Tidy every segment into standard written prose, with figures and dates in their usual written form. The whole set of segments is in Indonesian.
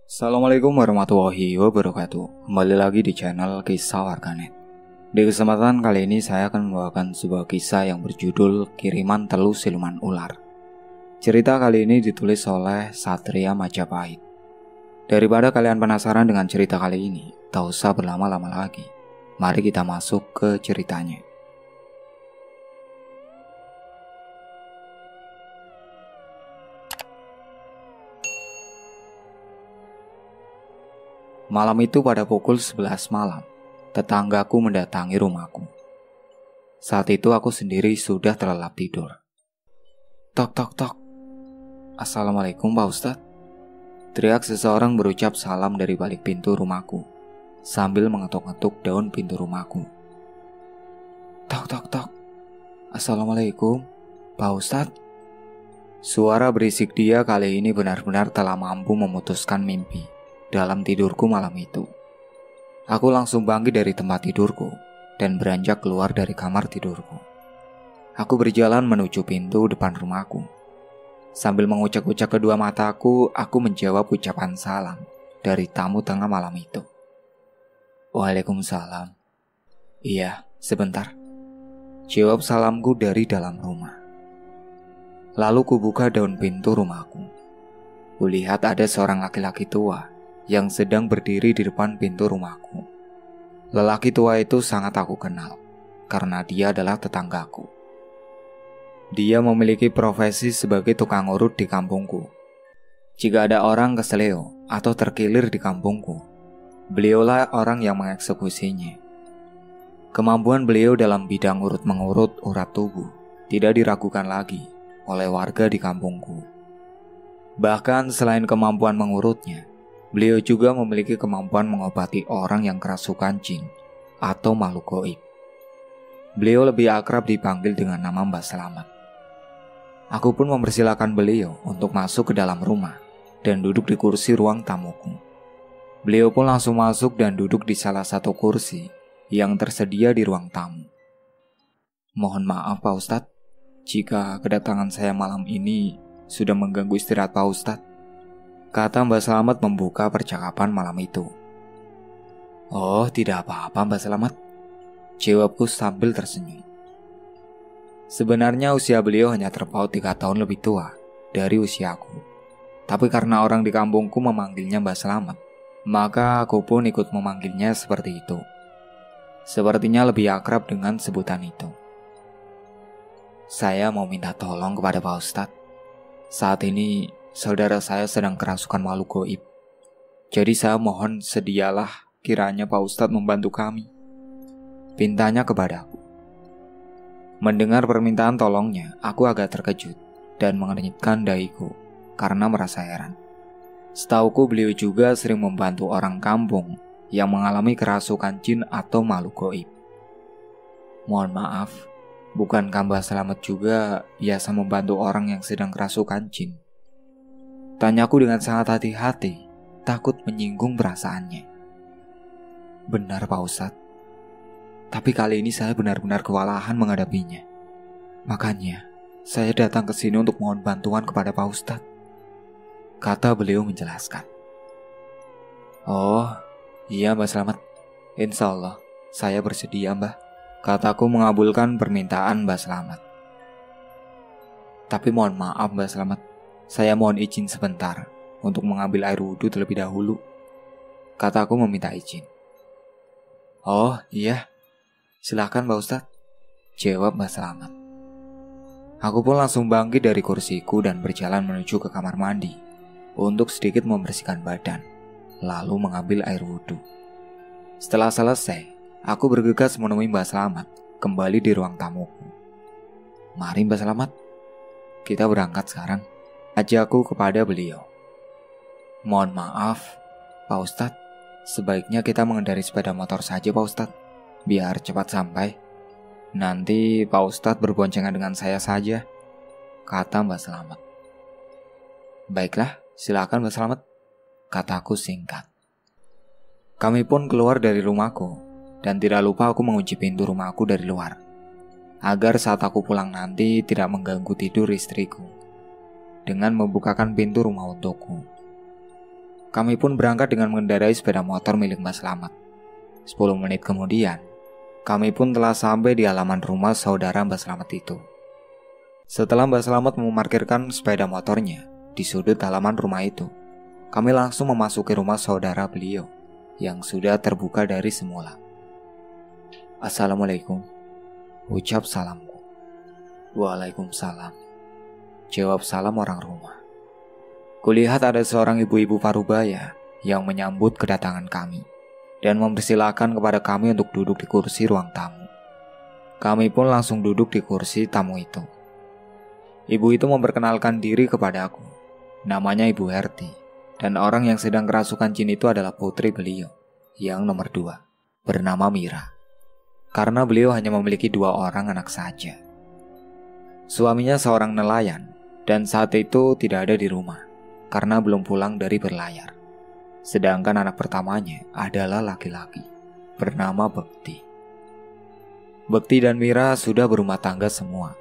Assalamualaikum warahmatullahi wabarakatuh. Kembali lagi di channel Kisah Warganet. Di kesempatan kali ini saya akan membawakan sebuah kisah yang berjudul Kiriman Telu Siluman Ular. Cerita kali ini ditulis oleh Satria Majapahit. Daripada kalian penasaran dengan cerita kali ini, tak usah berlama-lama lagi. Mari kita masuk ke ceritanya. Malam itu pada pukul 11 malam, tetanggaku mendatangi rumahku. Saat itu aku sendiri sudah terlelap tidur. Tok tok tok. Assalamualaikum Pak Ustadz. Teriak seseorang berucap salam dari balik pintu rumahku, sambil mengetuk-ngetuk daun pintu rumahku. Tok tok tok. Assalamualaikum Pak Ustadz. Suara berisik dia kali ini benar-benar telah mampu memutuskan mimpi. Dalam tidurku malam itu, aku langsung bangkit dari tempat tidurku dan beranjak keluar dari kamar tidurku. Aku berjalan menuju pintu depan rumahku. Sambil mengucek-ucek kedua mataku, aku menjawab ucapan salam dari tamu tengah malam itu. Waalaikumsalam. Iya, sebentar. Jawab salamku dari dalam rumah. Lalu kubuka daun pintu rumahku. Kulihat ada seorang laki-laki tua yang sedang berdiri di depan pintu rumahku. Lelaki tua itu sangat aku kenal, karena dia adalah tetanggaku. Dia memiliki profesi sebagai tukang urut di kampungku. Jika ada orang keseleo atau terkilir di kampungku, beliaulah orang yang mengeksekusinya. Kemampuan beliau dalam bidang urut-mengurut urat tubuh tidak diragukan lagi oleh warga di kampungku. Bahkan selain kemampuan mengurutnya, beliau juga memiliki kemampuan mengobati orang yang kerasukan jin atau makhluk gaib. Beliau lebih akrab dipanggil dengan nama Mbak Selamat. Aku pun mempersilahkan beliau untuk masuk ke dalam rumah dan duduk di kursi ruang tamuku. Beliau pun langsung masuk dan duduk di salah satu kursi yang tersedia di ruang tamu. Mohon maaf Pak Ustadz, jika kedatangan saya malam ini sudah mengganggu istirahat Pak Ustadz, kata Mbak Selamat membuka percakapan malam itu. Oh, tidak apa-apa Mbak Selamat, jawabku sambil tersenyum. Sebenarnya usia beliau hanya terpaut 3 tahun lebih tua dari usiaku. Tapi karena orang di kampungku memanggilnya Mbak Selamat, maka aku pun ikut memanggilnya seperti itu. Sepertinya lebih akrab dengan sebutan itu. Saya mau minta tolong kepada Pak Ustadz. Saat ini saudara saya sedang kerasukan makhluk gaib. Jadi saya mohon sedialah kiranya Pak Ustadz membantu kami, pintanya kepadaku. Mendengar permintaan tolongnya, aku agak terkejut dan mengernyitkan dahiku karena merasa heran. Setauku beliau juga sering membantu orang kampung yang mengalami kerasukan jin atau makhluk gaib. Mohon maaf, bukankah Mbak Selamat juga biasa membantu orang yang sedang kerasukan jin? Tanyaku dengan sangat hati-hati, takut menyinggung perasaannya. Benar Pak Ustadz, tapi kali ini saya benar-benar kewalahan menghadapinya. Makanya, saya datang ke sini untuk mohon bantuan kepada Pak Ustadz, kata beliau menjelaskan. Oh, iya Mbak Selamat, insya Allah saya bersedia Mbak, kataku mengabulkan permintaan Mbak Selamat. Tapi mohon maaf Mbak Selamat, saya mohon izin sebentar untuk mengambil air wudhu terlebih dahulu, kataku meminta izin. Oh iya, silakan Mbak Ustadz, jawab Mbak Selamat. Aku pun langsung bangkit dari kursiku dan berjalan menuju ke kamar mandi untuk sedikit membersihkan badan, lalu mengambil air wudhu. Setelah selesai, aku bergegas menemui Mbak Selamat kembali di ruang tamuku. Mari Mbak Selamat, kita berangkat sekarang, ajakku kepada beliau. Mohon maaf, Pak Ustadz, sebaiknya kita mengendari sepeda motor saja Pak Ustadz, biar cepat sampai. Nanti Pak Ustadz berboncengan dengan saya saja, kata Mbak Selamat. Baiklah, silakan Mbak Selamat, kataku singkat. Kami pun keluar dari rumahku, dan tidak lupa aku mengunci pintu rumahku dari luar, agar saat aku pulang nanti tidak mengganggu tidur istriku, dengan membukakan pintu rumah untukku. Kami pun berangkat dengan mengendarai sepeda motor milik Mbak Slamet. 10 menit kemudian, kami pun telah sampai di halaman rumah saudara Mbak Slamet itu. Setelah Mbak Slamet memarkirkan sepeda motornya di sudut halaman rumah itu, kami langsung memasuki rumah saudara beliau yang sudah terbuka dari semula. "Assalamualaikum," ucap salamku. "Waalaikumsalam," jawab salam orang rumah. Kulihat ada seorang ibu-ibu parubaya yang menyambut kedatangan kami dan mempersilahkan kepada kami untuk duduk di kursi ruang tamu. Kami pun langsung duduk di kursi tamu itu. Ibu itu memperkenalkan diri kepada aku. Namanya Ibu Herti, dan orang yang sedang kerasukan jin itu adalah putri beliau, yang nomor 2, bernama Mira. Karena beliau hanya memiliki 2 orang anak saja. Suaminya seorang nelayan, dan saat itu tidak ada di rumah, karena belum pulang dari berlayar. Sedangkan anak pertamanya adalah laki-laki, bernama Bekti. Bekti dan Mira sudah berumah tangga semua.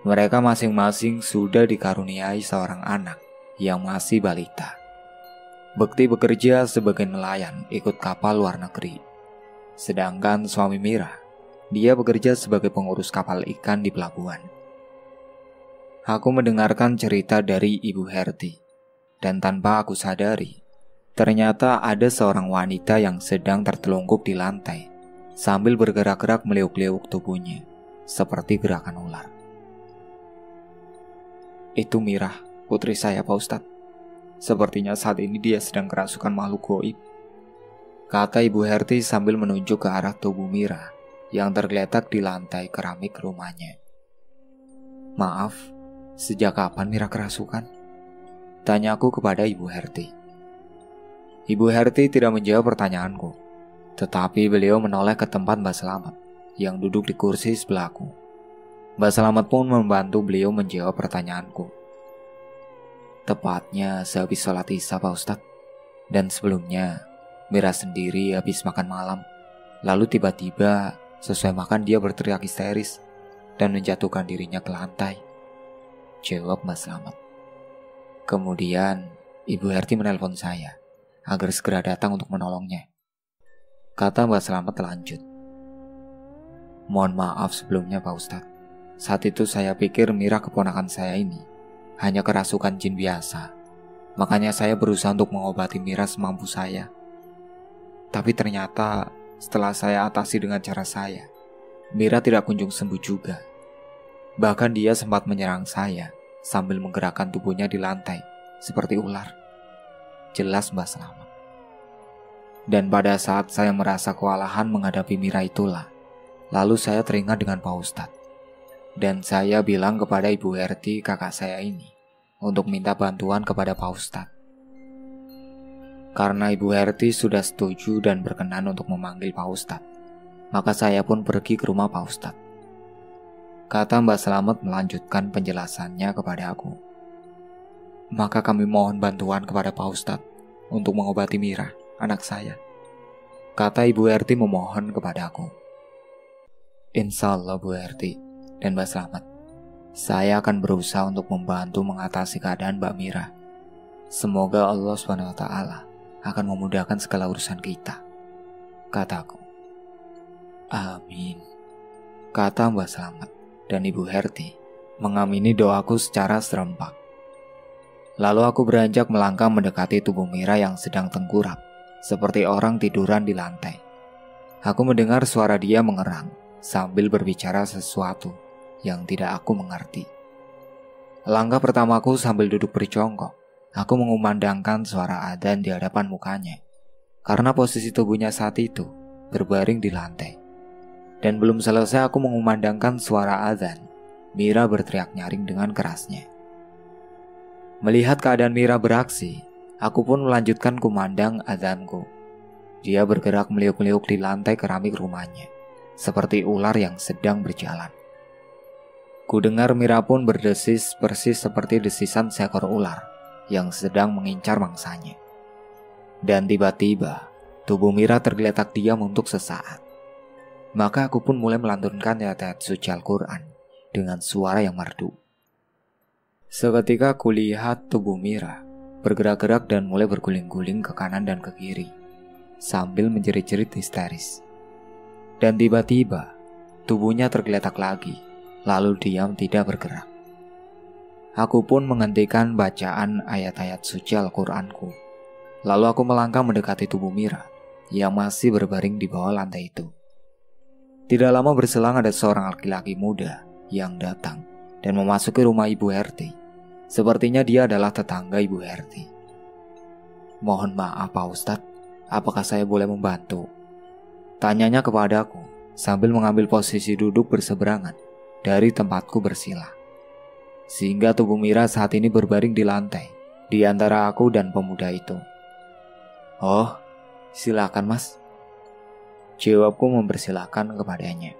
Mereka masing-masing sudah dikaruniai seorang anak yang masih balita. Bekti bekerja sebagai nelayan ikut kapal luar negeri. Sedangkan suami Mira, dia bekerja sebagai pengurus kapal ikan di pelabuhan. Aku mendengarkan cerita dari Ibu Herti, dan tanpa aku sadari, ternyata ada seorang wanita yang sedang tertelungkup di lantai sambil bergerak-gerak meliuk-liuk tubuhnya seperti gerakan ular. "Itu Mira, putri saya Pak Ustadz. Sepertinya saat ini dia sedang kerasukan makhluk goib," kata Ibu Herti sambil menunjuk ke arah tubuh Mira yang tergeletak di lantai keramik rumahnya. "Maaf, sejak kapan Mira kerasukan?" tanyaku kepada Ibu Herti. Ibu Herti tidak menjawab pertanyaanku, tetapi beliau menoleh ke tempat Mbak Slamet yang duduk di kursi sebelahku. Mbak Slamet pun membantu beliau menjawab pertanyaanku. "Tepatnya sehabis sholat isya Pak Ustadz. Dan sebelumnya, Mira sendiri habis makan malam. Lalu tiba-tiba sesuai makan dia berteriak histeris dan menjatuhkan dirinya ke lantai," jawab Mbak Slamet. Kemudian Ibu Herti menelpon saya agar segera datang untuk menolongnya, kata Mbak Slamet lanjut. "Mohon maaf sebelumnya Pak Ustadz. Saat itu saya pikir Mira keponakan saya ini hanya kerasukan jin biasa. Makanya saya berusaha untuk mengobati Mira semampu saya. Tapi ternyata setelah saya atasi dengan cara saya, Mira tidak kunjung sembuh juga. Bahkan dia sempat menyerang saya sambil menggerakkan tubuhnya di lantai seperti ular," jelas Mbak Slamet. "Dan pada saat saya merasa kewalahan menghadapi Mira itulah, lalu saya teringat dengan Pak Ustadz. Dan saya bilang kepada Ibu Herti kakak saya ini untuk minta bantuan kepada Pak Ustadz. Karena Ibu Herti sudah setuju dan berkenan untuk memanggil Pak Ustadz, maka saya pun pergi ke rumah Pak Ustadz," kata Mbak Slamet melanjutkan penjelasannya kepada aku. "Maka kami mohon bantuan kepada Pak Ustadz untuk mengobati Mira, anak saya," kata Ibu Herti memohon kepada aku. "Insya Allah Bu Herti dan Mbak Slamet, saya akan berusaha untuk membantu mengatasi keadaan Mbak Mira. Semoga Allah SWT akan memudahkan segala urusan kita," kataku. "Amin," kata Mbak Slamet, dan Ibu Herti mengamini doaku secara serempak. Lalu aku beranjak melangkah mendekati tubuh Mira yang sedang tengkurap seperti orang tiduran di lantai. Aku mendengar suara dia mengerang sambil berbicara sesuatu yang tidak aku mengerti. Langkah pertamaku sambil duduk berjongkok, aku mengumandangkan suara adzan di hadapan mukanya, karena posisi tubuhnya saat itu berbaring di lantai. Dan belum selesai aku mengumandangkan suara adzan, Mira berteriak nyaring dengan kerasnya. Melihat keadaan Mira beraksi, aku pun melanjutkan kumandang adzanku. Dia bergerak meliuk-liuk di lantai keramik rumahnya, seperti ular yang sedang berjalan. Kudengar Mira pun berdesis persis seperti desisan seekor ular yang sedang mengincar mangsanya. Dan tiba-tiba, tubuh Mira tergeletak diam untuk sesaat. Maka aku pun mulai melantunkan ayat-ayat suci Al-Quran dengan suara yang merdu. Seketika kulihat tubuh Mira bergerak-gerak dan mulai berguling-guling ke kanan dan ke kiri, sambil menjerit-jerit histeris. Dan tiba-tiba, tubuhnya tergeletak lagi, lalu diam tidak bergerak. Aku pun menghentikan bacaan ayat-ayat suci Al-Qur'anku. Lalu aku melangkah mendekati tubuh Mira yang masih berbaring di bawah lantai itu. Tidak lama berselang ada seorang laki-laki muda yang datang dan memasuki rumah Ibu Herti. Sepertinya dia adalah tetangga Ibu Herti. "Mohon maaf Pak Ustadz, apakah saya boleh membantu?" Tanyanya kepadaku sambil mengambil posisi duduk berseberangan dari tempatku bersila. Sehingga tubuh Mira saat ini berbaring di lantai di antara aku dan pemuda itu. "Oh, silakan Mas," jawabku mempersilahkan kepadanya.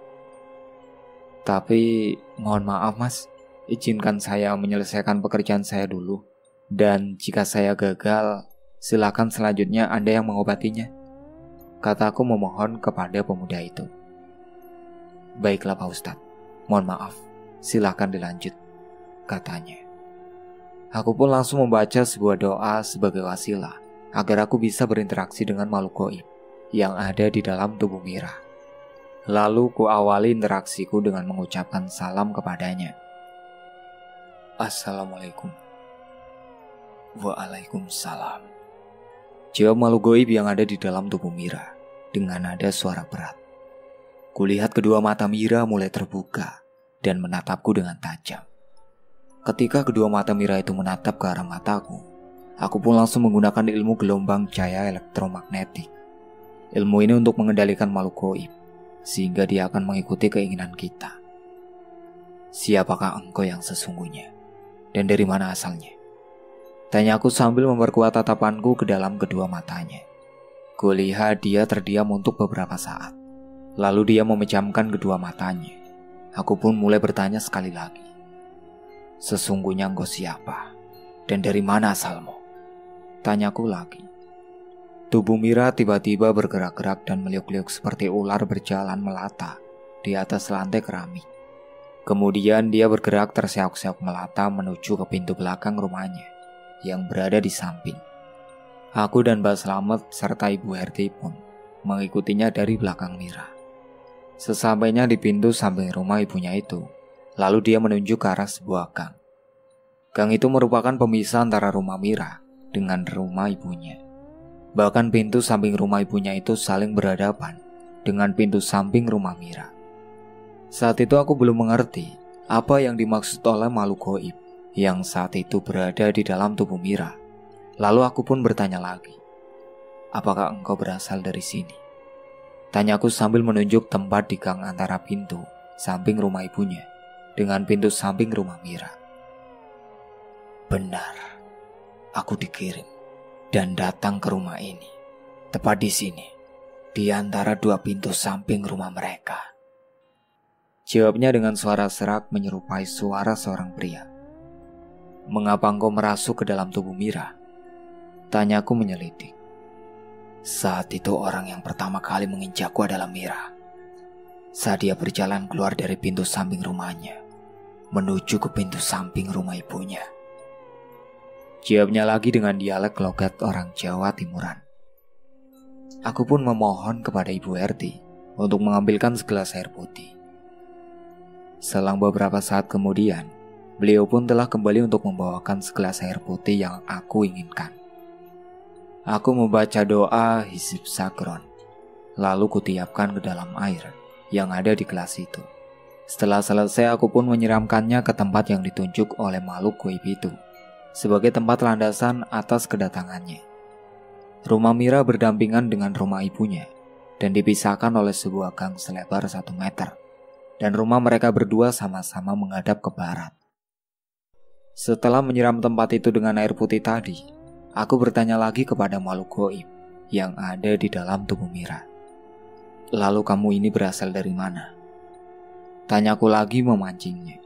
"Tapi mohon maaf Mas, izinkan saya menyelesaikan pekerjaan saya dulu. Dan jika saya gagal, silakan selanjutnya Anda yang mengobatinya," kataku memohon kepada pemuda itu. "Baiklah Pak Ustadz, mohon maaf, silakan dilanjut," katanya. Aku pun langsung membaca sebuah doa sebagai wasilah agar aku bisa berinteraksi dengan makhluk gaib yang ada di dalam tubuh Mira. Lalu ku awali interaksiku dengan mengucapkan salam kepadanya. "Assalamualaikum." "Waalaikumsalam," jawab makhluk gaib yang ada di dalam tubuh Mira dengan nada suara berat. Kulihat kedua mata Mira mulai terbuka dan menatapku dengan tajam. Ketika kedua mata Mira itu menatap ke arah mataku, aku pun langsung menggunakan ilmu gelombang cahaya elektromagnetik. Ilmu ini untuk mengendalikan makhluk gaib, sehingga dia akan mengikuti keinginan kita. "Siapakah engkau yang sesungguhnya? Dan dari mana asalnya?" tanyaku sambil memperkuat tatapanku ke dalam kedua matanya. Kulihat dia terdiam untuk beberapa saat. Lalu dia memejamkan kedua matanya. Aku pun mulai bertanya sekali lagi. "Sesungguhnya engkau siapa? Dan dari mana asalmu?" tanyaku lagi. Tubuh Mira tiba-tiba bergerak-gerak dan meliuk-liuk seperti ular berjalan melata di atas lantai keramik. Kemudian dia bergerak terseok-seok melata menuju ke pintu belakang rumahnya yang berada di samping. Aku dan Mbak Slamet serta Ibu Herti pun mengikutinya dari belakang Mira. Sesampainya di pintu samping rumah ibunya itu, lalu dia menunjuk ke arah sebuah gang. Gang itu merupakan pemisah antara rumah Mira dengan rumah ibunya. Bahkan pintu samping rumah ibunya itu saling berhadapan dengan pintu samping rumah Mira. Saat itu aku belum mengerti apa yang dimaksud oleh makhluk gaib yang saat itu berada di dalam tubuh Mira. Lalu aku pun bertanya lagi, "Apakah engkau berasal dari sini?" tanyaku sambil menunjuk tempat di gang antara pintu samping rumah ibunya dengan pintu samping rumah Mira. "Benar, aku dikirim dan datang ke rumah ini, tepat di sini, di antara dua pintu samping rumah mereka," jawabnya dengan suara serak menyerupai suara seorang pria. "Mengapa engkau merasuk ke dalam tubuh Mira?" tanyaku menyelidik. "Saat itu orang yang pertama kali menginjakku adalah Mira. Saat dia berjalan keluar dari pintu samping rumahnya, menuju ke pintu samping rumah ibunya," jawabnya lagi dengan dialek logat orang Jawa Timuran. Aku pun memohon kepada Ibu Herti untuk mengambilkan segelas air putih. Selang beberapa saat kemudian, beliau pun telah kembali untuk membawakan segelas air putih yang aku inginkan. Aku membaca doa Hizib Sakron, lalu kutiapkan ke dalam air yang ada di gelas itu. Setelah selesai, aku pun menyiramkannya ke tempat yang ditunjuk oleh makhluk gaib itu sebagai tempat landasan atas kedatangannya. Rumah Mira berdampingan dengan rumah ibunya dan dipisahkan oleh sebuah gang selebar 1 meter, dan rumah mereka berdua sama-sama menghadap ke barat. Setelah menyiram tempat itu dengan air putih tadi, aku bertanya lagi kepada makhluk gaib yang ada di dalam tubuh Mira. "Lalu kamu ini berasal dari mana?" tanyaku lagi memancingnya.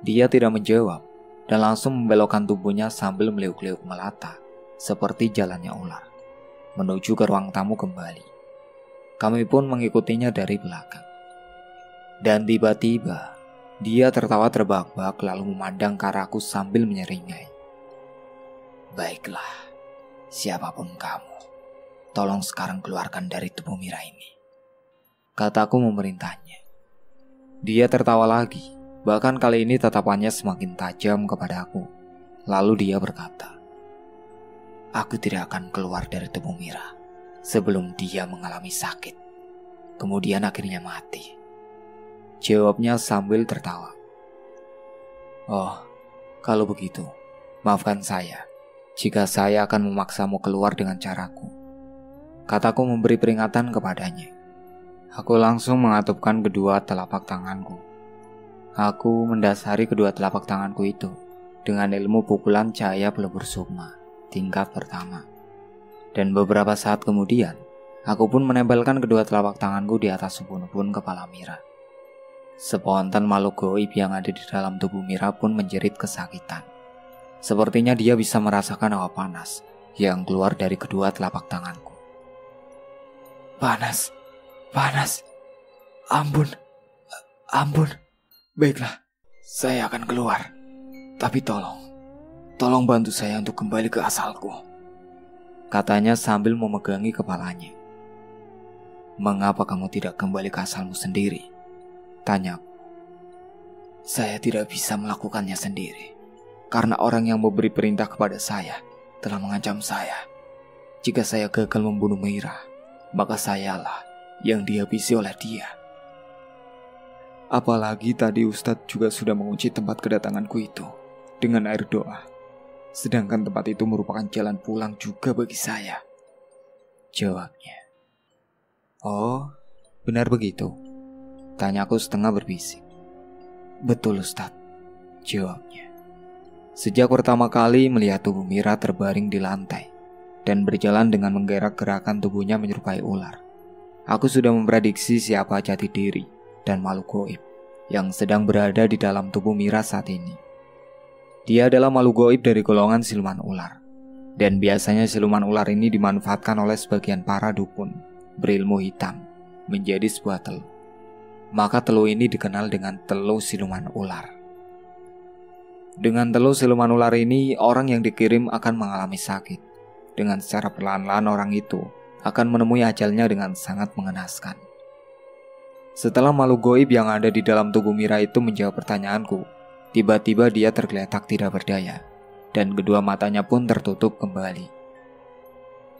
Dia tidak menjawab dan langsung membelokkan tubuhnya sambil meliuk-liuk melata seperti jalannya ular menuju ke ruang tamu kembali. Kami pun mengikutinya dari belakang. Dan tiba-tiba dia tertawa terbahak-bahak lalu memandang ke arahku sambil menyeringai. Baiklah, siapapun kamu, tolong sekarang keluarkan dari tubuh Mira ini, kataku memerintahnya. Dia tertawa lagi, bahkan kali ini tatapannya semakin tajam kepada aku. Lalu dia berkata, aku tidak akan keluar dari tubuh Mira sebelum dia mengalami sakit, kemudian akhirnya mati, jawabnya sambil tertawa. Oh, kalau begitu, maafkan saya jika saya akan memaksamu keluar dengan caraku, kataku memberi peringatan kepadanya. Aku langsung mengatupkan kedua telapak tanganku. Aku mendasari kedua telapak tanganku itu dengan ilmu pukulan cahaya pelebur sukma tingkat pertama. Dan beberapa saat kemudian, aku pun menempelkan kedua telapak tanganku di atas ubun-ubun kepala Mira. Spontan makhluk gaib yang ada di dalam tubuh Mira pun menjerit kesakitan. Sepertinya dia bisa merasakan hawa panas yang keluar dari kedua telapak tanganku. Panas, panas, ampun, ampun. Baiklah, saya akan keluar. Tapi tolong bantu saya untuk kembali ke asalku, katanya sambil memegangi kepalanya. Mengapa kamu tidak kembali ke asalmu sendiri? Tanyaku. Saya tidak bisa melakukannya sendiri, karena orang yang memberi perintah kepada saya telah mengancam saya. Jika saya gagal membunuh Mira, maka sayalah yang dihabisi oleh dia. Apalagi tadi Ustadz juga sudah mengunci tempat kedatanganku itu dengan air doa. Sedangkan tempat itu merupakan jalan pulang juga bagi saya, jawabnya. Oh, benar begitu? Tanyaku setengah berbisik. Betul Ustadz, jawabnya. Sejak pertama kali melihat tubuh Mira terbaring di lantai dan berjalan dengan menggerak-gerakan tubuhnya menyerupai ular, aku sudah memprediksi siapa jati diri dan makhluk gaib yang sedang berada di dalam tubuh Mira saat ini. Dia adalah makhluk gaib dari golongan siluman ular, dan biasanya siluman ular ini dimanfaatkan oleh sebagian para dukun berilmu hitam menjadi sebuah teluh. Maka teluh ini dikenal dengan teluh siluman ular. Dengan teluh siluman ular ini, orang yang dikirim akan mengalami sakit. Dengan secara perlahan-lahan orang itu akan menemui ajalnya dengan sangat mengenaskan. Setelah makhluk gaib yang ada di dalam tubuh Mira itu menjawab pertanyaanku, tiba-tiba dia tergeletak tidak berdaya, dan kedua matanya pun tertutup kembali.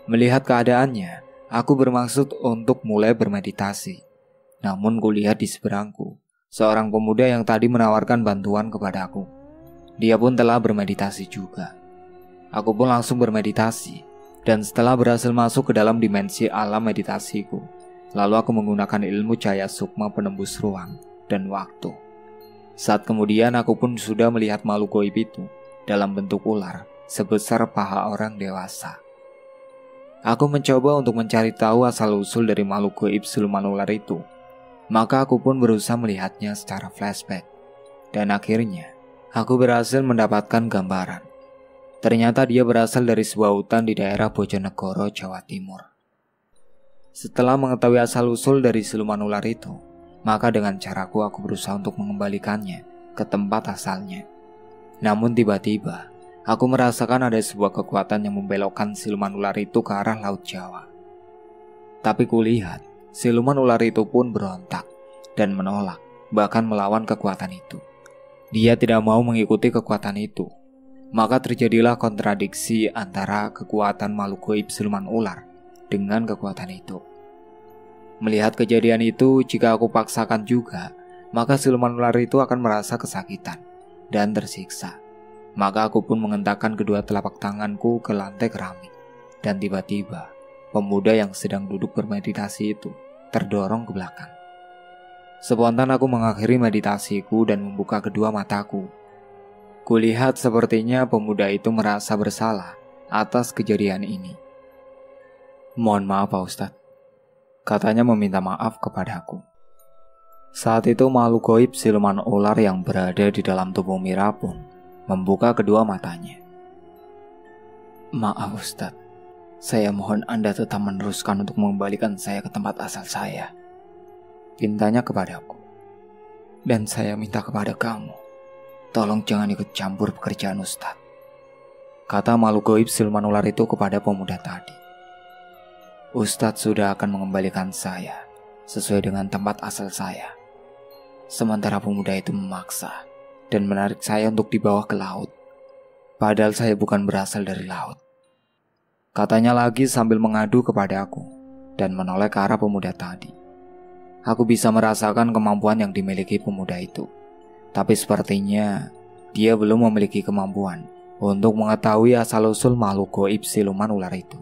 Melihat keadaannya, aku bermaksud untuk mulai bermeditasi. Namun kulihat di seberangku, seorang pemuda yang tadi menawarkan bantuan kepadaku. Dia pun telah bermeditasi juga. Aku pun langsung bermeditasi, dan setelah berhasil masuk ke dalam dimensi alam meditasiku, lalu aku menggunakan ilmu cahaya sukma penembus ruang dan waktu. Saat kemudian aku pun sudah melihat makhluk gaib itu dalam bentuk ular sebesar paha orang dewasa. Aku mencoba untuk mencari tahu asal-usul dari makhluk gaib siluman ular itu. Maka aku pun berusaha melihatnya secara flashback. Dan akhirnya, aku berhasil mendapatkan gambaran. Ternyata dia berasal dari sebuah hutan di daerah Bojonegoro, Jawa Timur. Setelah mengetahui asal-usul dari siluman ular itu, maka dengan caraku aku berusaha untuk mengembalikannya ke tempat asalnya. Namun tiba-tiba, aku merasakan ada sebuah kekuatan yang membelokkan siluman ular itu ke arah Laut Jawa. Tapi kulihat, siluman ular itu pun berontak dan menolak, bahkan melawan kekuatan itu. Dia tidak mau mengikuti kekuatan itu. Maka terjadilah kontradiksi antara kekuatan makhluk gaib siluman ular dengan kekuatan itu. Melihat kejadian itu, jika aku paksakan juga, maka siluman ular itu akan merasa kesakitan dan tersiksa. Maka aku pun mengentakkan kedua telapak tanganku ke lantai keramik. Dan tiba-tiba, pemuda yang sedang duduk bermeditasi itu terdorong ke belakang. Spontan aku mengakhiri meditasiku dan membuka kedua mataku. Kulihat sepertinya pemuda itu merasa bersalah atas kejadian ini. Mohon maaf Pak Ustadz, katanya meminta maaf kepadaku. Saat itu makhluk gaib siluman ular yang berada di dalam tubuh Mira pun membuka kedua matanya. Maaf Ustadz, saya mohon Anda tetap meneruskan untuk mengembalikan saya ke tempat asal saya, pintanya kepadaku. Dan saya minta kepada kamu, tolong jangan ikut campur pekerjaan Ustadz, kata makhluk gaib siluman ular itu kepada pemuda tadi. Ustadz sudah akan mengembalikan saya sesuai dengan tempat asal saya. Sementara pemuda itu memaksa dan menarik saya untuk dibawa ke laut. Padahal saya bukan berasal dari laut. Katanya lagi sambil mengadu kepada aku dan menoleh ke arah pemuda tadi. Aku bisa merasakan kemampuan yang dimiliki pemuda itu. Tapi sepertinya dia belum memiliki kemampuan untuk mengetahui asal-usul makhluk gaib siluman ular itu.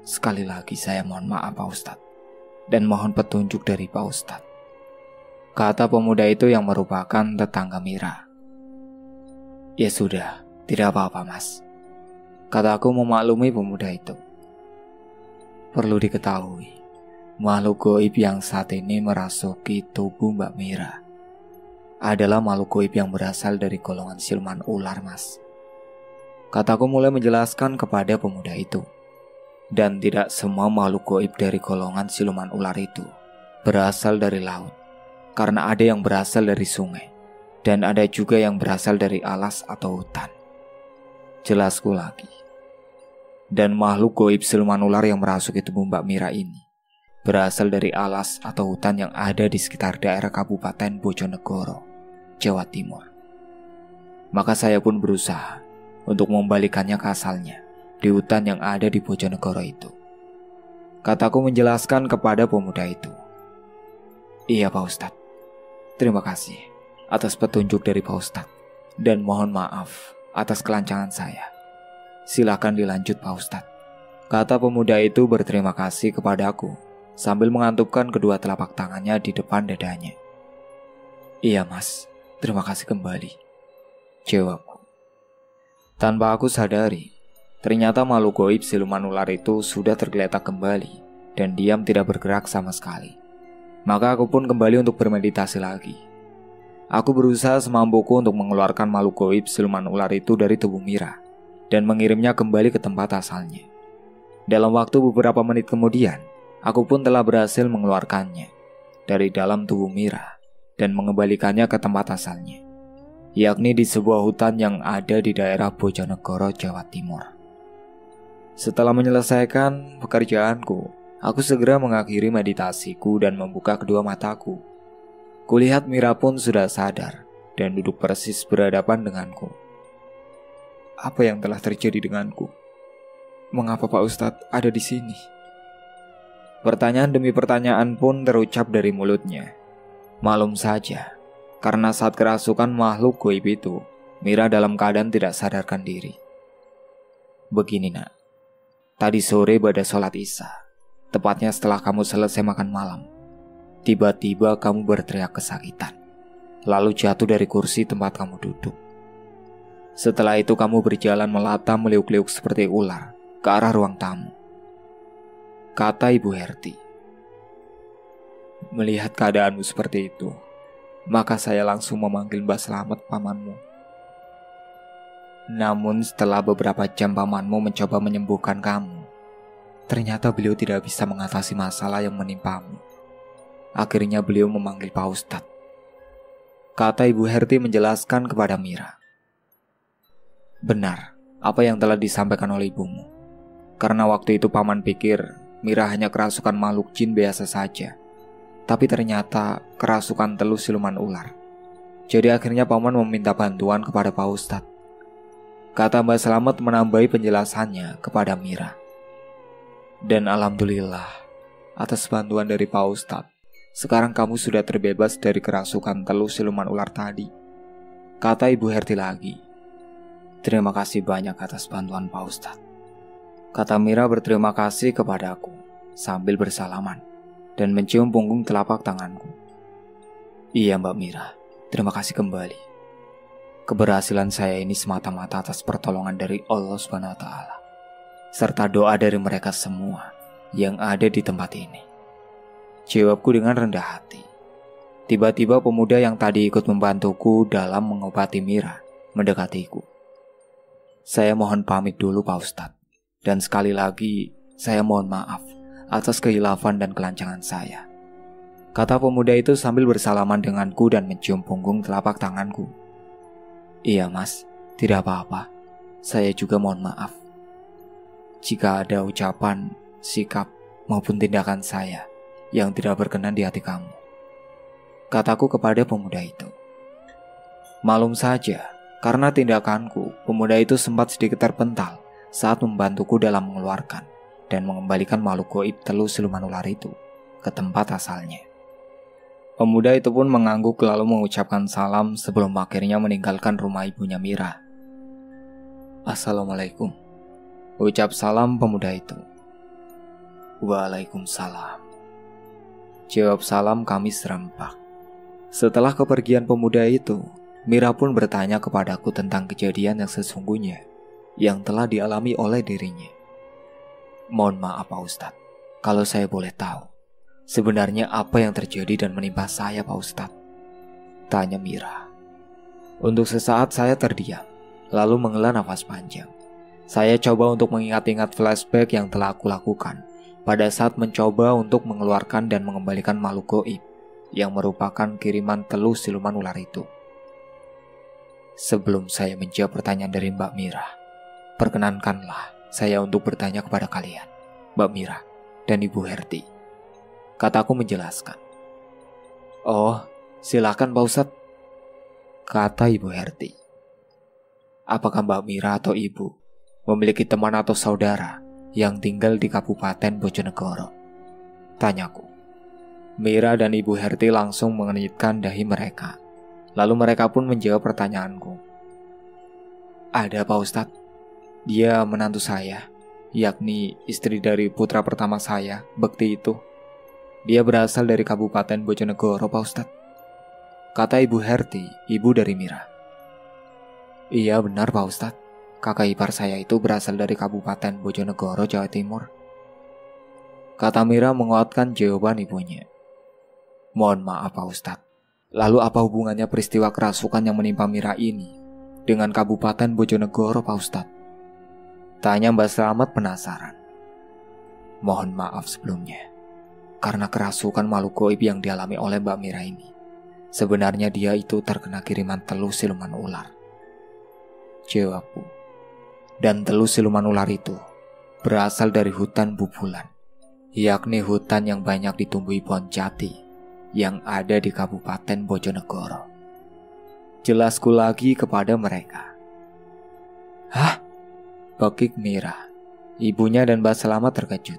Sekali lagi saya mohon maaf Pak Ustadz, dan mohon petunjuk dari Pak Ustadz, kata pemuda itu yang merupakan tetangga Mira. Ya sudah, tidak apa-apa Mas, kataku memaklumi pemuda itu. Perlu diketahui, makhluk gaib yang saat ini merasuki tubuh Mbak Mira adalah makhluk gaib yang berasal dari golongan siluman ular Mas, kataku mulai menjelaskan kepada pemuda itu. Dan tidak semua makhluk gaib dari golongan siluman ular itu berasal dari laut, karena ada yang berasal dari sungai, dan ada juga yang berasal dari alas atau hutan. Jelasku lagi. Dan makhluk gaib siluman ular yang merasuki tubuh Mbak Mira ini berasal dari alas atau hutan yang ada di sekitar daerah Kabupaten Bojonegoro, Jawa Timur. Maka saya pun berusaha untuk membalikannya ke asalnya di hutan yang ada di Bojonegoro itu, kataku menjelaskan kepada pemuda itu. Iya Pak Ustadz, terima kasih atas petunjuk dari Pak Ustadz, dan mohon maaf atas kelancangan saya. Silakan dilanjut Pak Ustadz, kata pemuda itu berterima kasih kepadaku sambil mengantupkan kedua telapak tangannya di depan dadanya. Iya Mas, terima kasih kembali, jawabku. Tanpa aku sadari, ternyata makhluk gaib siluman ular itu sudah tergeletak kembali dan diam tidak bergerak sama sekali. Maka aku pun kembali untuk bermeditasi lagi. Aku berusaha semampuku untuk mengeluarkan makhluk gaib siluman ular itu dari tubuh Mira dan mengirimnya kembali ke tempat asalnya. Dalam waktu beberapa menit kemudian, aku pun telah berhasil mengeluarkannya dari dalam tubuh Mira dan mengembalikannya ke tempat asalnya, yakni di sebuah hutan yang ada di daerah Bojonegoro, Jawa Timur. Setelah menyelesaikan pekerjaanku, aku segera mengakhiri meditasiku dan membuka kedua mataku. Kulihat Mira pun sudah sadar dan duduk persis berhadapan denganku. Apa yang telah terjadi denganku? Mengapa Pak Ustadz ada di sini? Pertanyaan demi pertanyaan pun terucap dari mulutnya. Maklum saja, karena saat kerasukan makhluk gaib itu, Mira dalam keadaan tidak sadarkan diri. Begini nak, tadi sore pada sholat Isya, tepatnya setelah kamu selesai makan malam, tiba-tiba kamu berteriak kesakitan, lalu jatuh dari kursi tempat kamu duduk. Setelah itu kamu berjalan melata meliuk-liuk seperti ular ke arah ruang tamu, kata Ibu Herti. Melihat keadaanmu seperti itu, maka saya langsung memanggil Mbak Slamet pamanmu. Namun setelah beberapa jam pamanmu mencoba menyembuhkan kamu, ternyata beliau tidak bisa mengatasi masalah yang menimpamu. Akhirnya beliau memanggil Pak Ustadz, kata Ibu Herti menjelaskan kepada Mira. Benar apa yang telah disampaikan oleh ibumu, karena waktu itu paman pikir Mira hanya kerasukan makhluk jin biasa saja, tapi ternyata kerasukan telus siluman ular. Jadi akhirnya paman meminta bantuan kepada Pak Ustadz, kata Mbak Slamet menambahi penjelasannya kepada Mira. Dan alhamdulillah, atas bantuan dari Pak Ustadz, sekarang kamu sudah terbebas dari kerasukan telus siluman ular tadi, kata Ibu Herti lagi. Terima kasih banyak atas bantuan Pak Ustadz, kata Mira berterima kasih kepadaku sambil bersalaman dan mencium punggung telapak tanganku. Iya Mbak Mira, terima kasih kembali. Keberhasilan saya ini semata-mata atas pertolongan dari Allah SWT, serta doa dari mereka semua yang ada di tempat ini, jawabku dengan rendah hati. Tiba-tiba pemuda yang tadi ikut membantuku dalam mengobati Mira mendekatiku. Saya mohon pamit dulu Pak Ustadz, dan sekali lagi saya mohon maaf atas kehilafan dan kelancangan saya, kata pemuda itu sambil bersalaman denganku dan mencium punggung telapak tanganku. Iya Mas, tidak apa-apa, saya juga mohon maaf jika ada ucapan, sikap, maupun tindakan saya yang tidak berkenan di hati kamu, kataku kepada pemuda itu. Malum saja, karena tindakanku, pemuda itu sempat sedikit terpental saat membantuku dalam mengeluarkan dan mengembalikan makhluk gaib telur siluman ular itu ke tempat asalnya. Pemuda itu pun mengangguk lalu mengucapkan salam sebelum akhirnya meninggalkan rumah ibunya Mira. Assalamualaikum, ucap salam pemuda itu. Waalaikumsalam, jawab salam kami serempak. Setelah kepergian pemuda itu, Mira pun bertanya kepadaku tentang kejadian yang sesungguhnya yang telah dialami oleh dirinya. Mohon maaf Pak Ustadz, kalau saya boleh tahu, sebenarnya apa yang terjadi dan menimpa saya Pak Ustadz? Tanya Mira. Untuk sesaat saya terdiam, lalu menghela nafas panjang. Saya coba untuk mengingat-ingat flashback yang telah aku lakukan pada saat mencoba untuk mengeluarkan dan mengembalikan makhluk gaib yang merupakan kiriman telur siluman ular itu. Sebelum saya menjawab pertanyaan dari Mbak Mira, perkenankanlah saya untuk bertanya kepada kalian, Mbak Mira dan Ibu Herti. Kataku menjelaskan. Oh, silakan Pak Ustadz, kata Ibu Herti. Apakah Mbak Mira atau Ibu memiliki teman atau saudara yang tinggal di Kabupaten Bojonegoro? Tanyaku. Mira dan Ibu Herti langsung mengenitkan dahi mereka. Lalu mereka pun menjawab pertanyaanku. Ada Pak Ustadz, dia menantu saya, yakni istri dari putra pertama saya, Bekti itu. Dia berasal dari Kabupaten Bojonegoro Pak Ustadz, kata Ibu Herti, ibu dari Mira. Iya benar Pak Ustadz, kakak ipar saya itu berasal dari Kabupaten Bojonegoro, Jawa Timur, kata Mira menguatkan jawaban ibunya. Mohon maaf Pak Ustadz, lalu apa hubungannya peristiwa kerasukan yang menimpa Mira ini dengan Kabupaten Bojonegoro Pak Ustadz? Tanya Mbak Selamat penasaran. Mohon maaf sebelumnya, karena kerasukan makhluk gaib yang dialami oleh Mbak Mira ini, sebenarnya dia itu terkena kiriman telur siluman ular, jawabku. Dan telur siluman ular itu berasal dari hutan Bubulan, yakni hutan yang banyak ditumbuhi pohon jati yang ada di Kabupaten Bojonegoro. Jelasku lagi kepada mereka. Hah? Bekik Mira, ibunya dan Mbak Selamat terkejut.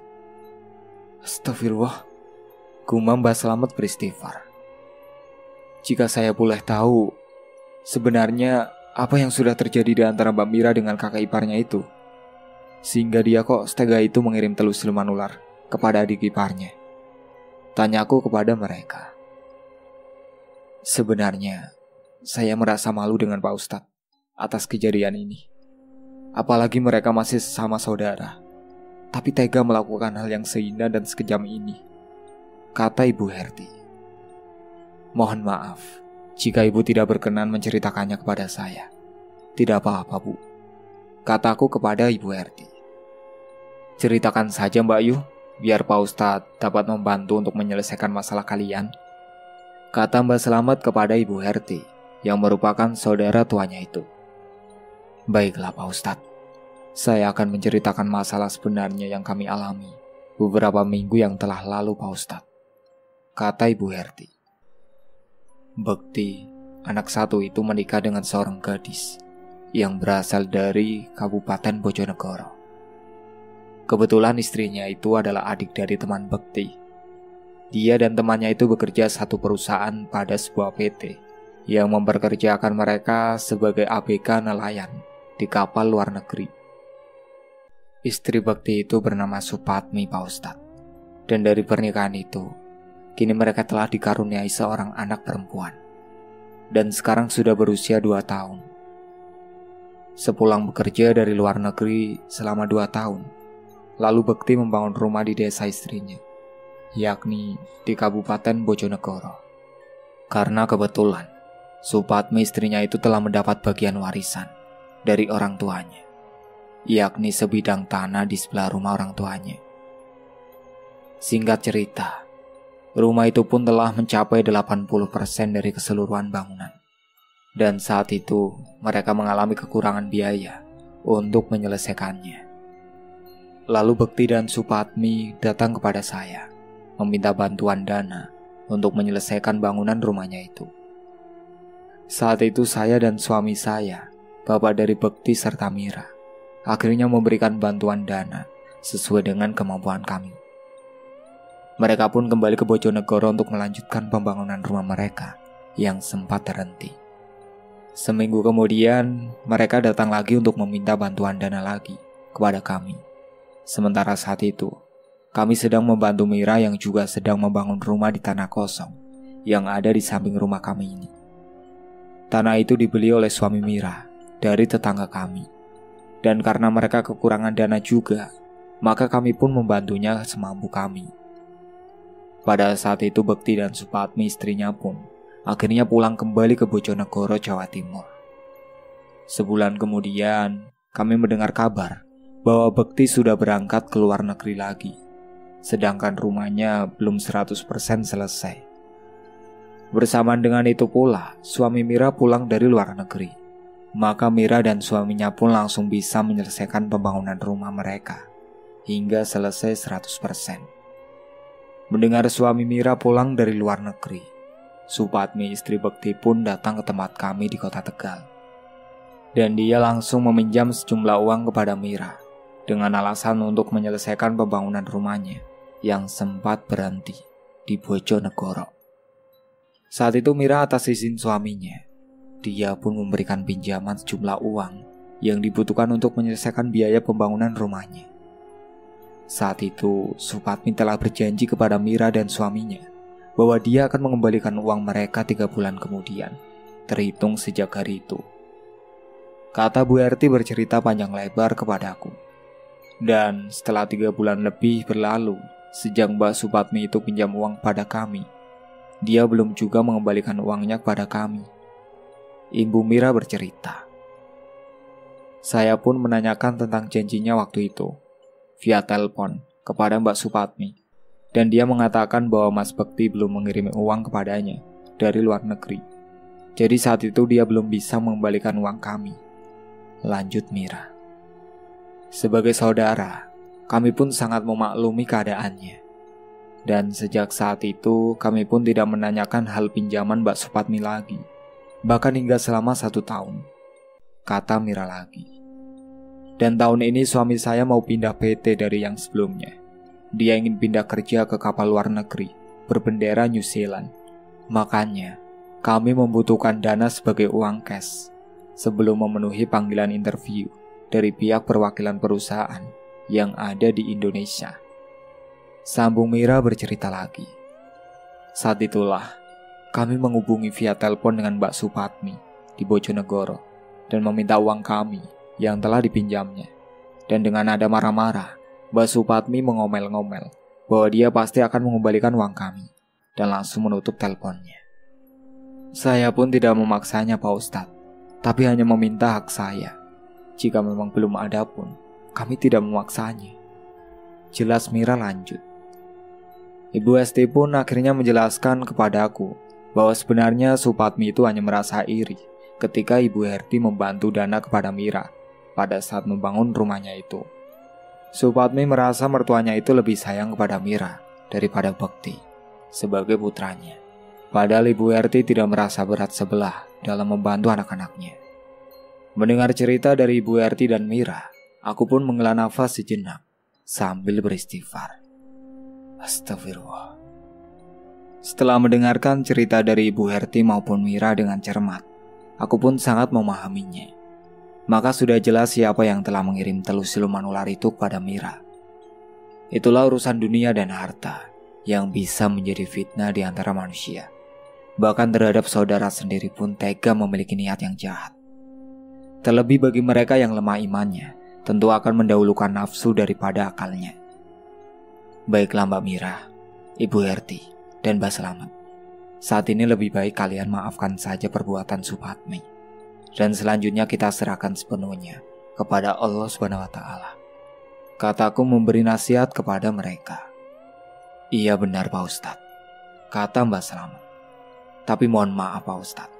Astagfirullah, gumam Mbak Selamat beristighfar. Jika saya boleh tahu, sebenarnya apa yang sudah terjadi di antara Mbak Mira dengan kakak iparnya itu, sehingga dia kok setega itu mengirim telur siluman ular kepada adik iparnya? Tanyaku kepada mereka. Sebenarnya, saya merasa malu dengan Pak Ustadz atas kejadian ini. Apalagi mereka masih sesama saudara, tapi tega melakukan hal yang sehina dan sekejam ini, kata Ibu Herti. Mohon maaf jika Ibu tidak berkenan menceritakannya kepada saya. Tidak apa-apa Bu, kataku kepada Ibu Herti. Ceritakan saja Mbak Yu, biar Pak Ustadz dapat membantu untuk menyelesaikan masalah kalian, kata Mbak Selamat kepada Ibu Herti yang merupakan saudara tuanya itu. Baiklah Pak Ustadz, saya akan menceritakan masalah sebenarnya yang kami alami beberapa minggu yang telah lalu Pak Ustadz, kata Ibu Herti. Bekti, anak satu itu menikah dengan seorang gadis yang berasal dari Kabupaten Bojonegoro. Kebetulan istrinya itu adalah adik dari teman Bekti. Dia dan temannya itu bekerja satu perusahaan pada sebuah PT yang memperkerjakan mereka sebagai ABK nelayan di kapal luar negeri. Istri Bekti itu bernama Supatmi Pak Ustadz. Dan dari pernikahan itu, kini mereka telah dikaruniai seorang anak perempuan. Dan sekarang sudah berusia 2 tahun. Sepulang bekerja dari luar negeri selama 2 tahun, lalu Bekti membangun rumah di desa istrinya, yakni di Kabupaten Bojonegoro. Karena kebetulan, Supatmi istrinya itu telah mendapat bagian warisan dari orang tuanya, yakni sebidang tanah di sebelah rumah orang tuanya. Singkat cerita, rumah itu pun telah mencapai 80% dari keseluruhan bangunan. Dan saat itu mereka mengalami kekurangan biaya untuk menyelesaikannya. Lalu Bekti dan Supatmi datang kepada saya, meminta bantuan dana untuk menyelesaikan bangunan rumahnya itu. Saat itu saya dan suami saya, bapak dari Bekti serta Mira, akhirnya memberikan bantuan dana sesuai dengan kemampuan kami. Mereka pun kembali ke Bojonegoro untuk melanjutkan pembangunan rumah mereka yang sempat terhenti. Seminggu kemudian, mereka datang lagi untuk meminta bantuan dana lagi kepada kami. Sementara saat itu, kami sedang membantu Mira yang juga sedang membangun rumah di tanah kosong yang ada di samping rumah kami ini. Tanah itu dibeli oleh suami Mira dari tetangga kami. Dan karena mereka kekurangan dana juga, maka kami pun membantunya semampu kami. Pada saat itu Bekti dan Supatmi istrinya pun akhirnya pulang kembali ke Bojonegoro, Jawa Timur. Sebulan kemudian, kami mendengar kabar bahwa Bekti sudah berangkat ke luar negeri lagi, sedangkan rumahnya belum 100% selesai. Bersamaan dengan itu pula, suami Mira pulang dari luar negeri. Maka Mira dan suaminya pun langsung bisa menyelesaikan pembangunan rumah mereka hingga selesai 100%. Mendengar suami Mira pulang dari luar negeri, Supatmi istri Bekti pun datang ke tempat kami di kota Tegal. Dan dia langsung meminjam sejumlah uang kepada Mira dengan alasan untuk menyelesaikan pembangunan rumahnya yang sempat berhenti di Bojonegoro. Saat itu Mira atas izin suaminya, dia pun memberikan pinjaman sejumlah uang yang dibutuhkan untuk menyelesaikan biaya pembangunan rumahnya. Saat itu Supatmi telah berjanji kepada Mira dan suaminya bahwa dia akan mengembalikan uang mereka 3 bulan kemudian, terhitung sejak hari itu. Kata Bu Erti bercerita panjang lebar kepadaku. Dan setelah 3 bulan lebih berlalu sejak Mbak Supatmi itu pinjam uang pada kami, dia belum juga mengembalikan uangnya kepada kami. Ibu Mira bercerita. Saya pun menanyakan tentang janjinya waktu itu via telepon kepada Mbak Supatmi, dan dia mengatakan bahwa Mas Bekti belum mengirim uang kepadanya dari luar negeri. Jadi saat itu dia belum bisa mengembalikan uang kami. Lanjut Mira. Sebagai saudara, kami pun sangat memaklumi keadaannya. Dan sejak saat itu kami pun tidak menanyakan hal pinjaman Mbak Supatmi lagi, bahkan hingga selama 1 tahun. Kata Mira lagi. Dan tahun ini suami saya mau pindah PT dari yang sebelumnya. Dia ingin pindah kerja ke kapal luar negeri berbendera New Zealand. Makanya kami membutuhkan dana sebagai uang cash sebelum memenuhi panggilan interview dari pihak perwakilan perusahaan yang ada di Indonesia. Sambung Mira bercerita lagi. Saat itulah kami menghubungi via telepon dengan Mbak Supatmi di Bojonegoro dan meminta uang kami yang telah dipinjamnya. Dan dengan nada marah-marah, Mbak Supatmi mengomel-ngomel bahwa dia pasti akan mengembalikan uang kami dan langsung menutup teleponnya. Saya pun tidak memaksanya Pak Ustadz, tapi hanya meminta hak saya. Jika memang belum ada pun, kami tidak memaksanya. Jelas Mira lanjut. Ibu Esti pun akhirnya menjelaskan kepadaku bahwa sebenarnya Supatmi itu hanya merasa iri ketika Ibu Herti membantu dana kepada Mira pada saat membangun rumahnya itu. Supatmi merasa mertuanya itu lebih sayang kepada Mira daripada Bekti sebagai putranya. Padahal Ibu Herti tidak merasa berat sebelah dalam membantu anak-anaknya. Mendengar cerita dari Ibu Herti dan Mira, aku pun menghela nafas sejenak sambil beristighfar. Astagfirullah. Setelah mendengarkan cerita dari Ibu Herti maupun Mira dengan cermat, aku pun sangat memahaminya. Maka sudah jelas siapa yang telah mengirim telus siluman ular itu kepada Mira. Itulah urusan dunia dan harta yang bisa menjadi fitnah di antara manusia. Bahkan terhadap saudara sendiri pun tega memiliki niat yang jahat. Terlebih bagi mereka yang lemah imannya, tentu akan mendahulukan nafsu daripada akalnya. Baiklah Mbak Mira, Ibu Herti, dan Mbak Selamat. Saat ini lebih baik kalian maafkan saja perbuatan Supatmi. Dan selanjutnya kita serahkan sepenuhnya kepada Allah SWT. Kataku memberi nasihat kepada mereka. Iya benar Pak Ustadz, kata Mbak Selamat. Tapi mohon maaf Pak Ustadz,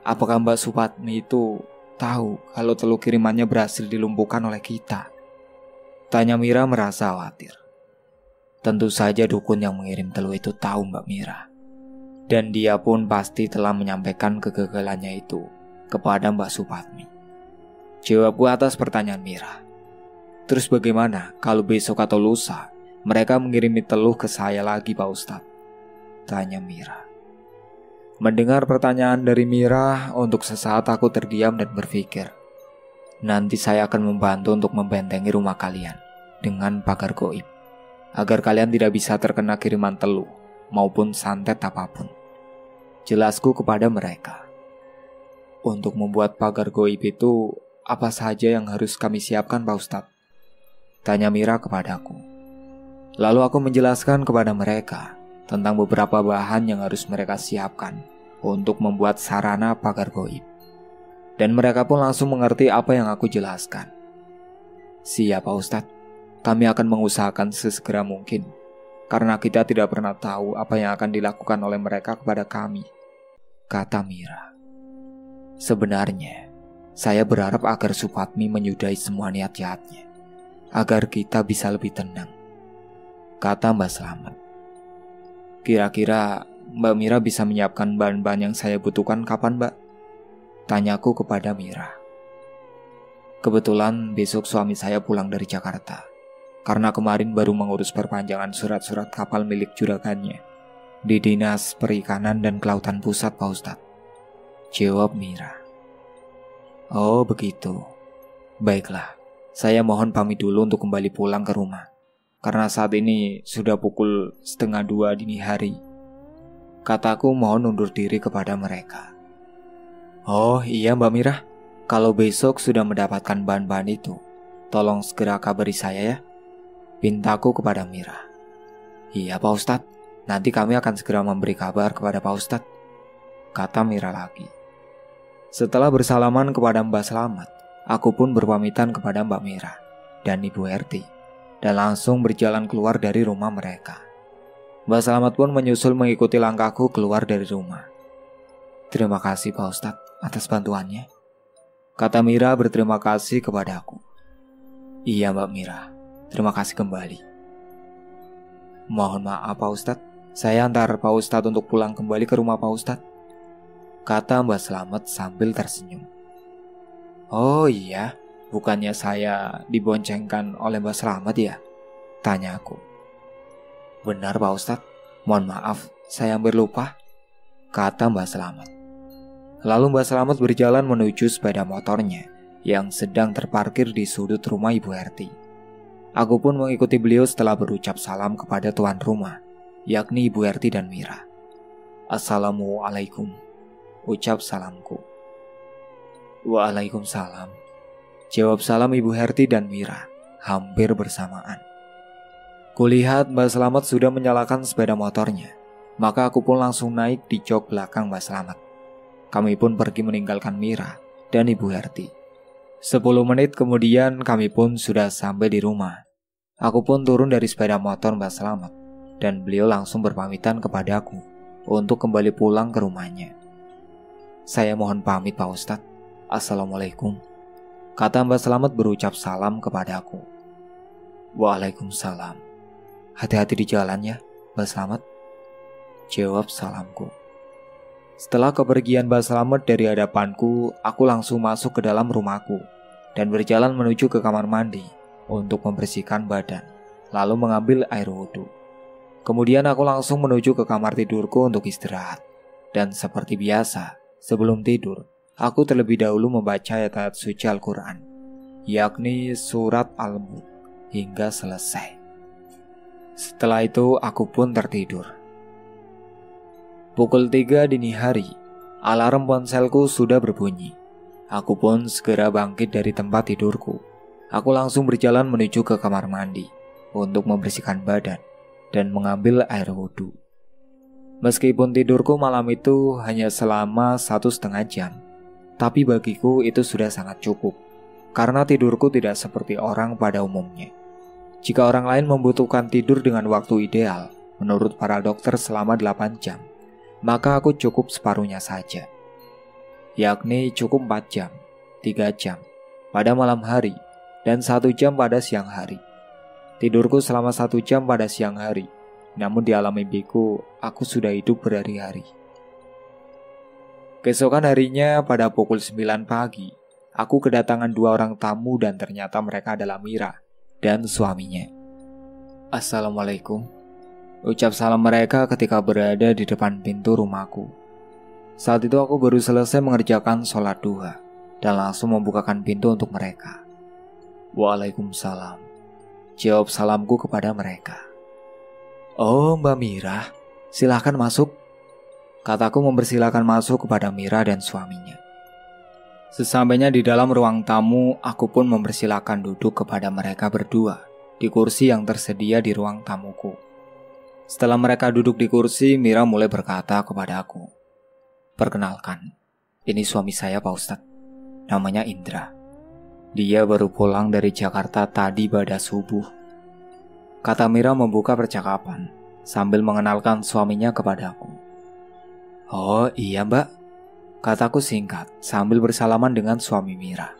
apakah Mbak Supatmi itu tahu kalau telur kirimannya berhasil dilumpuhkan oleh kita? Tanya Mira merasa khawatir. Tentu saja dukun yang mengirim telur itu tahu Mbak Mira. Dan dia pun pasti telah menyampaikan kegagalannya itu kepada Mbak Supatmi. Jawabku atas pertanyaan Mira. Terus bagaimana kalau besok atau lusa mereka mengirimi telur ke saya lagi Pak Ustadz? Tanya Mira. Mendengar pertanyaan dari Mira, untuk sesaat aku terdiam dan berpikir. Nanti saya akan membantu untuk membentengi rumah kalian dengan pagar goib, agar kalian tidak bisa terkena kiriman telur maupun santet apapun. Jelasku kepada mereka. Untuk membuat pagar goib itu, apa saja yang harus kami siapkan Pak Ustadz? Tanya Mira kepadaku. Lalu aku menjelaskan kepada mereka tentang beberapa bahan yang harus mereka siapkan untuk membuat sarana pagar goib. Dan mereka pun langsung mengerti apa yang aku jelaskan. Siap Pak Ustadz, kami akan mengusahakan sesegera mungkin, karena kita tidak pernah tahu apa yang akan dilakukan oleh mereka kepada kami, kata Mira. Sebenarnya, saya berharap agar Supatmi menyudahi semua niat jahatnya, agar kita bisa lebih tenang, kata Mbak Slamet. Kira-kira Mbak Mira bisa menyiapkan bahan-bahan yang saya butuhkan kapan Mbak? Tanyaku kepada Mira. Kebetulan besok suami saya pulang dari Jakarta, karena kemarin baru mengurus perpanjangan surat-surat kapal milik juragannya di Dinas Perikanan dan Kelautan Pusat Pak Ustadz. Jawab Mira. Oh begitu. Baiklah, saya mohon pamit dulu untuk kembali pulang ke rumah, karena saat ini sudah pukul 1:30 dini hari. Kataku mohon undur diri kepada mereka. Oh iya Mbak Mira, kalau besok sudah mendapatkan bahan-bahan itu, tolong segera kabari saya ya, pintaku kepada Mira. Iya Pak Ustadz, nanti kami akan segera memberi kabar kepada Pak Ustadz, kata Mira lagi. Setelah bersalaman kepada Mbak Slamet, aku pun berpamitan kepada Mbak Mira dan Ibu Herti, dan langsung berjalan keluar dari rumah mereka. Mbak Slamet pun menyusul mengikuti langkahku keluar dari rumah. Terima kasih Pak Ustadz atas bantuannya, kata Mira berterima kasih kepadaku. Iya Mbak Mira, terima kasih kembali. Mohon maaf Pak Ustadz, saya antar Pak Ustadz untuk pulang kembali ke rumah Pak Ustadz, kata Mbak Slamet sambil tersenyum. Oh iya, bukannya saya diboncengkan oleh Mbak Slamet ya? Tanyaku. Benar Pak Ustadz, mohon maaf saya hampir lupa, kata Mbak Slamet. Lalu Mbak Slamet berjalan menuju sepeda motornya yang sedang terparkir di sudut rumah Ibu Herti. Aku pun mengikuti beliau setelah berucap salam kepada tuan rumah, yakni Ibu Herti dan Mira. Assalamualaikum, ucap salamku. Waalaikumsalam, jawab salam Ibu Herti dan Mira hampir bersamaan. Kulihat Mbak Slamet sudah menyalakan sepeda motornya, maka aku pun langsung naik di jok belakang Mbak Slamet. Kami pun pergi meninggalkan Mira dan Ibu Herti. 10 menit kemudian kami pun sudah sampai di rumah. Aku pun turun dari sepeda motor Mbak Slamet, dan beliau langsung berpamitan kepadaku untuk kembali pulang ke rumahnya. Saya mohon pamit Pak Ustadz. Assalamualaikum, kata Mbak Slamet berucap salam kepadaku. Waalaikumsalam. Hati-hati di jalan ya Mbak Slamet, jawab salamku. Setelah kepergian Mbak Slamet dari hadapanku, aku langsung masuk ke dalam rumahku dan berjalan menuju ke kamar mandi untuk membersihkan badan, lalu mengambil air wudhu. Kemudian aku langsung menuju ke kamar tidurku untuk istirahat. Dan seperti biasa, sebelum tidur, aku terlebih dahulu membaca ayat-ayat suci Al-Quran, yakni surat Al-Mulk, hingga selesai. Setelah itu aku pun tertidur. Pukul 3 dini hari, alarm ponselku sudah berbunyi. Aku pun segera bangkit dari tempat tidurku. Aku langsung berjalan menuju ke kamar mandi untuk membersihkan badan dan mengambil air wudhu. Meskipun tidurku malam itu hanya selama 1,5 jam, tapi bagiku itu sudah sangat cukup, karena tidurku tidak seperti orang pada umumnya. Jika orang lain membutuhkan tidur dengan waktu ideal, menurut para dokter selama 8 jam, maka aku cukup separuhnya saja, yakni cukup 4 jam, 3 jam pada malam hari dan 1 jam pada siang hari. Tidurku selama 1 jam pada siang hari, namun di alam mimpiku aku sudah hidup berhari-hari. Keesokan harinya pada pukul 9 pagi, aku kedatangan 2 orang tamu dan ternyata mereka adalah Mira dan suaminya. Assalamualaikum, ucap salam mereka ketika berada di depan pintu rumahku. Saat itu aku baru selesai mengerjakan sholat duha dan langsung membukakan pintu untuk mereka. Waalaikumsalam, jawab salamku kepada mereka. Oh, Mbak Mira, silahkan masuk, kataku mempersilahkan masuk kepada Mira dan suaminya. Sesampainya di dalam ruang tamu, aku pun mempersilahkan duduk kepada mereka berdua di kursi yang tersedia di ruang tamuku. Setelah mereka duduk di kursi, Mira mulai berkata kepada aku, "Perkenalkan, ini suami saya Pak Ustadz, namanya Indra. Dia baru pulang dari Jakarta tadi pada subuh," kata Mira membuka percakapan sambil mengenalkan suaminya kepadaku. Oh iya Mbak, kataku singkat sambil bersalaman dengan suami Mira.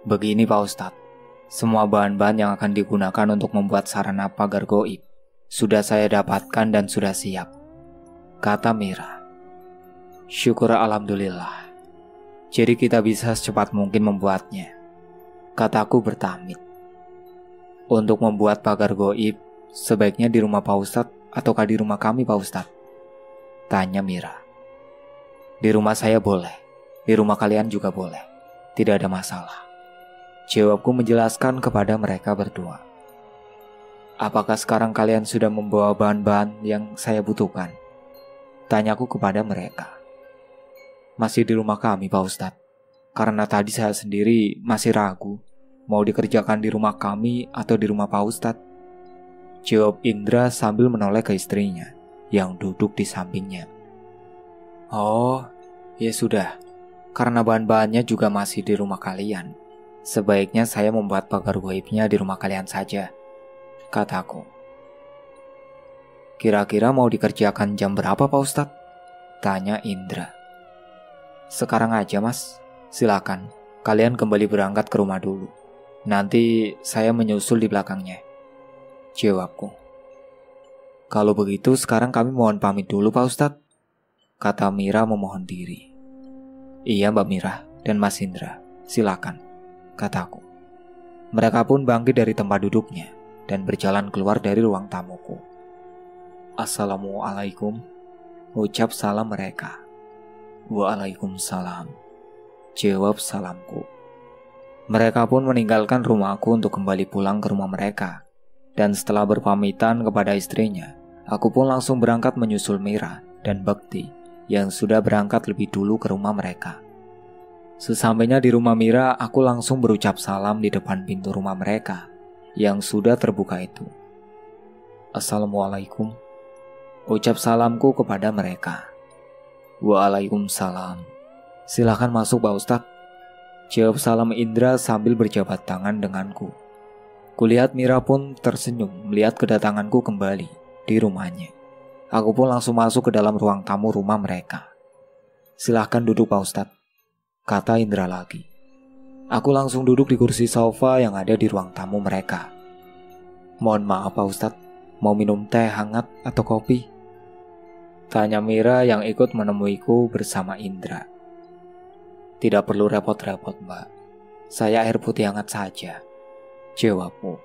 Begini Pak Ustadz, semua bahan-bahan yang akan digunakan untuk membuat sarana pagar goib sudah saya dapatkan dan sudah siap, kata Mira. Syukur alhamdulillah, jadi kita bisa secepat mungkin membuatnya, kataku bertamid. Untuk membuat pagar goib, sebaiknya di rumah Pak Ustadz ataukah di rumah kami Pak Ustadz? Tanya Mira. Di rumah saya boleh, di rumah kalian juga boleh, tidak ada masalah, jawabku menjelaskan kepada mereka berdua. Apakah sekarang kalian sudah membawa bahan-bahan yang saya butuhkan? Tanyaku kepada mereka. Masih di rumah kami Pak Ustadz, karena tadi saya sendiri masih ragu mau dikerjakan di rumah kami atau di rumah Pak Ustadz, jawab Indra sambil menoleh ke istrinya yang duduk di sampingnya. Oh, ya sudah, karena bahan-bahannya juga masih di rumah kalian, sebaiknya saya membuat pagar goibnya di rumah kalian saja, kataku. Kira-kira mau dikerjakan jam berapa Pak Ustadz? Tanya Indra. Sekarang aja Mas, silakan, kalian kembali berangkat ke rumah dulu. Nanti saya menyusul di belakangnya, jawabku. Kalau begitu sekarang kami mohon pamit dulu Pak Ustadz, kata Mira memohon diri. Iya Mbak Mira dan Mas Indra, silakan, kataku. Mereka pun bangkit dari tempat duduknya dan berjalan keluar dari ruang tamuku. Assalamualaikum, ucap salam mereka. Waalaikumsalam, jawab salamku. Mereka pun meninggalkan rumahku untuk kembali pulang ke rumah mereka. Dan setelah berpamitan kepada istrinya, aku pun langsung berangkat menyusul Mira dan Bakti yang sudah berangkat lebih dulu ke rumah mereka. Sesampainya di rumah Mira, aku langsung berucap salam di depan pintu rumah mereka yang sudah terbuka itu. Assalamualaikum, ucap salamku kepada mereka. Waalaikumsalam, silakan masuk Pak Ustadz, jawab salam Indra sambil berjabat tangan denganku. Kulihat Mira pun tersenyum melihat kedatanganku kembali di rumahnya. Aku pun langsung masuk ke dalam ruang tamu rumah mereka. Silahkan duduk Pak Ustadz, kata Indra lagi. Aku langsung duduk di kursi sofa yang ada di ruang tamu mereka. Mohon maaf Pak Ustadz, mau minum teh hangat atau kopi? Tanya Mira yang ikut menemuiku bersama Indra. Tidak perlu repot-repot Mbak, saya air putih hangat saja, jawabku.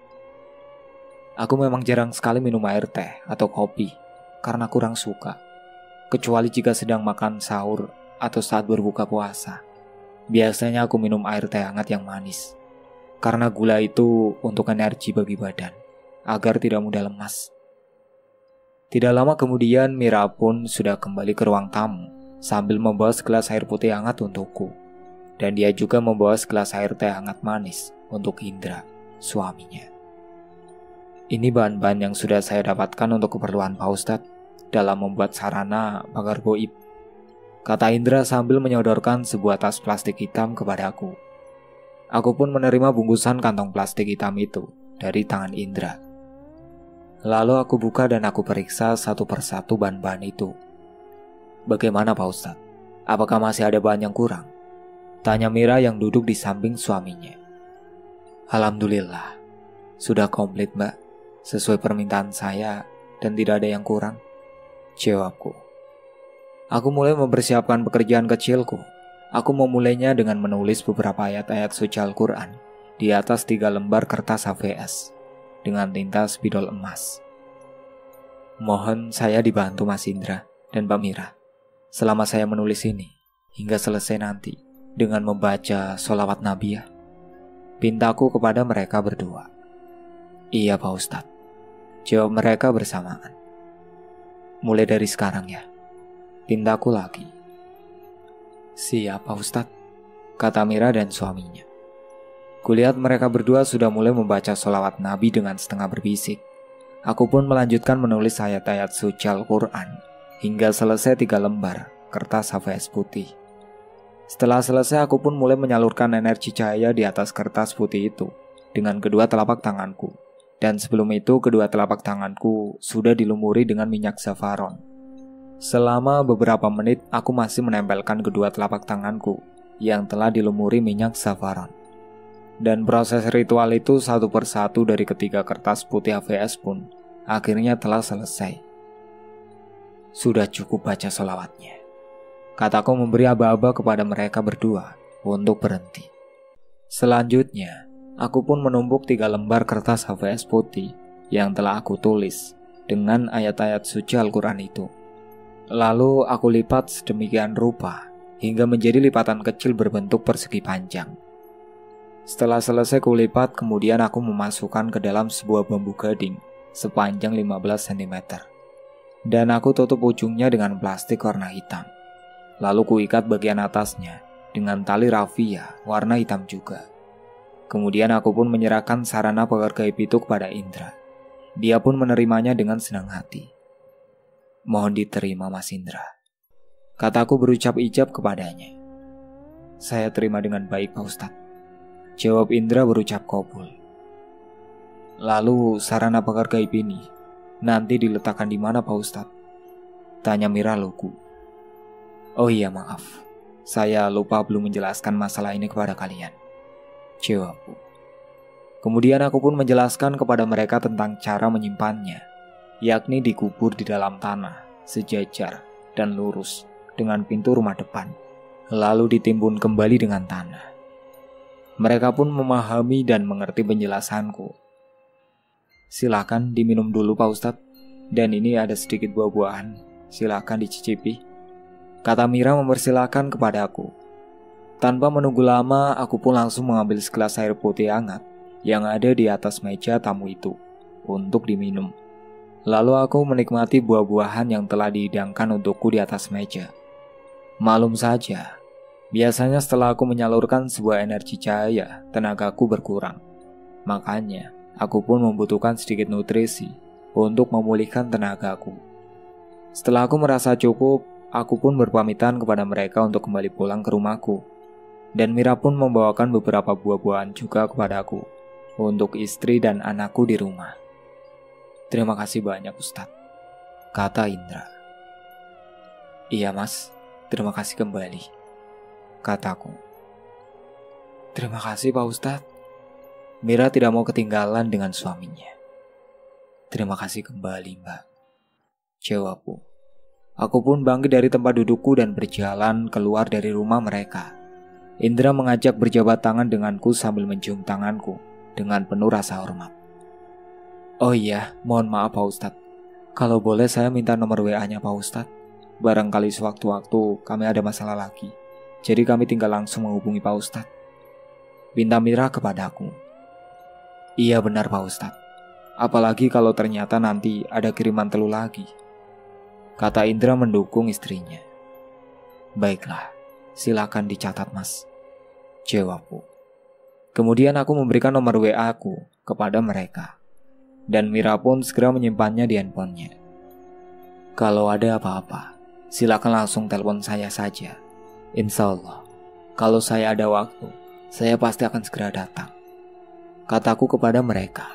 Aku memang jarang sekali minum air teh atau kopi karena kurang suka, kecuali jika sedang makan sahur atau saat berbuka puasa. Biasanya aku minum air teh hangat yang manis, karena gula itu untuk energi bagi badan, agar tidak mudah lemas. Tidak lama kemudian Mira pun sudah kembali ke ruang tamu sambil membawa segelas air putih hangat untukku. Dan dia juga membawa segelas air teh hangat manis untuk Indra, suaminya. Ini bahan-bahan yang sudah saya dapatkan untuk keperluan Pak Ustadz dalam membuat sarana pagar goib, kata Indra sambil menyodorkan sebuah tas plastik hitam kepadaku. Aku pun menerima bungkusan kantong plastik hitam itu dari tangan Indra. Lalu aku buka dan aku periksa satu persatu bahan-bahan itu. Bagaimana Pak Ustadz? Apakah masih ada bahan yang kurang? Tanya Mira yang duduk di samping suaminya. Alhamdulillah, sudah komplit mbak, sesuai permintaan saya dan tidak ada yang kurang, jawabku. Aku mulai mempersiapkan pekerjaan kecilku. Aku memulainya dengan menulis beberapa ayat-ayat suci Al-Quran di atas 3 lembar kertas HVS dengan tinta spidol emas. Mohon saya dibantu Mas Indra dan Mbak Mira selama saya menulis ini hingga selesai nanti dengan membaca sholawat Nabi ya, pintaku kepada mereka berdua. Iya Pak Ustadz, jawab mereka bersamaan. Mulai dari sekarang ya, pintaku lagi. Siap Pak Ustadz, kata Mira dan suaminya. Kulihat mereka berdua sudah mulai membaca sholawat Nabi dengan setengah berbisik. Aku pun melanjutkan menulis ayat-ayat suci Al-Quran hingga selesai 3 lembar kertas HVS putih. Setelah selesai aku pun mulai menyalurkan energi cahaya di atas kertas putih itu dengan kedua telapak tanganku. Dan sebelum itu kedua telapak tanganku sudah dilumuri dengan minyak zafaron. Selama beberapa menit aku masih menempelkan kedua telapak tanganku yang telah dilumuri minyak zafaron. Dan proses ritual itu satu persatu dari ketiga kertas putih HVS pun akhirnya telah selesai. Sudah cukup baca sholawatnya, kataku memberi aba-aba kepada mereka berdua untuk berhenti. Selanjutnya, aku pun menumpuk 3 lembar kertas HVS putih yang telah aku tulis dengan ayat-ayat suci Al-Quran itu. Lalu aku lipat sedemikian rupa hingga menjadi lipatan kecil berbentuk persegi panjang. Setelah selesai kulipat, kemudian aku memasukkan ke dalam sebuah bambu gading sepanjang 15 cm. Dan aku tutup ujungnya dengan plastik warna hitam. Lalu kuikat bagian atasnya dengan tali rafia warna hitam juga. Kemudian aku pun menyerahkan sarana pagar gaib itu kepada Indra. Dia pun menerimanya dengan senang hati. Mohon diterima Mas Indra, kataku berucap ijab kepadanya. Saya terima dengan baik Pak Ustadz, jawab Indra berucap kabul. Lalu sarana pagar gaib ini nanti diletakkan di mana Pak Ustadz? Tanya Mira lugu. Oh iya maaf, saya lupa belum menjelaskan masalah ini kepada kalian, jawabku. Kemudian aku pun menjelaskan kepada mereka tentang cara menyimpannya, yakni dikubur di dalam tanah, sejajar dan lurus dengan pintu rumah depan, lalu ditimbun kembali dengan tanah. Mereka pun memahami dan mengerti penjelasanku. Silakan diminum dulu Pak Ustadz, dan ini ada sedikit buah-buahan, silakan dicicipi, kata Mira mempersilahkan kepadaku. Tanpa menunggu lama, aku pun langsung mengambil segelas air putih hangat yang ada di atas meja tamu itu untuk diminum. Lalu aku menikmati buah-buahan yang telah dihidangkan untukku di atas meja. Malum saja, biasanya setelah aku menyalurkan sebuah energi cahaya, tenagaku berkurang. Makanya, aku pun membutuhkan sedikit nutrisi untuk memulihkan tenagaku. Setelah aku merasa cukup, aku pun berpamitan kepada mereka untuk kembali pulang ke rumahku. Dan Mira pun membawakan beberapa buah-buahan juga kepadaku untuk istri dan anakku di rumah. Terima kasih banyak Ustadz, kata Indra. Iya mas, terima kasih kembali, kataku. Terima kasih Pak Ustadz. Mira tidak mau ketinggalan dengan suaminya. Terima kasih kembali mbak, jawabku. Aku pun bangkit dari tempat dudukku dan berjalan keluar dari rumah mereka. Indra mengajak berjabat tangan denganku sambil mencium tanganku dengan penuh rasa hormat. Oh iya, mohon maaf Pak Ustadz. Kalau boleh saya minta nomor WA-nya Pak Ustadz. Barangkali sewaktu-waktu kami ada masalah lagi. Jadi kami tinggal langsung menghubungi Pak Ustadz, pinta Mira kepadaku. Iya benar Pak Ustadz. Apalagi kalau ternyata nanti ada kiriman telur lagi, kata Indra mendukung istrinya. Baiklah, silakan dicatat mas, jawabku. Kemudian aku memberikan nomor WA aku kepada mereka. Dan Mira pun segera menyimpannya di handphonenya. Kalau ada apa-apa, silakan langsung telepon saya saja. Insya Allah, kalau saya ada waktu, saya pasti akan segera datang, kataku kepada mereka.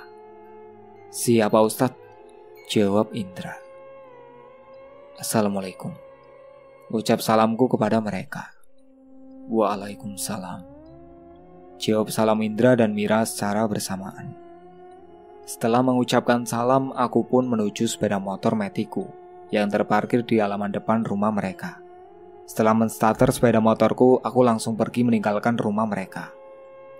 Siap Pak Ustadz, jawab Indra. Assalamualaikum, ucap salamku kepada mereka. Waalaikumsalam. Jawab salam Indra dan Mira secara bersamaan. Setelah mengucapkan salam, aku pun menuju sepeda motor metiku yang terparkir di halaman depan rumah mereka. Setelah menstarter sepeda motorku, aku langsung pergi meninggalkan rumah mereka.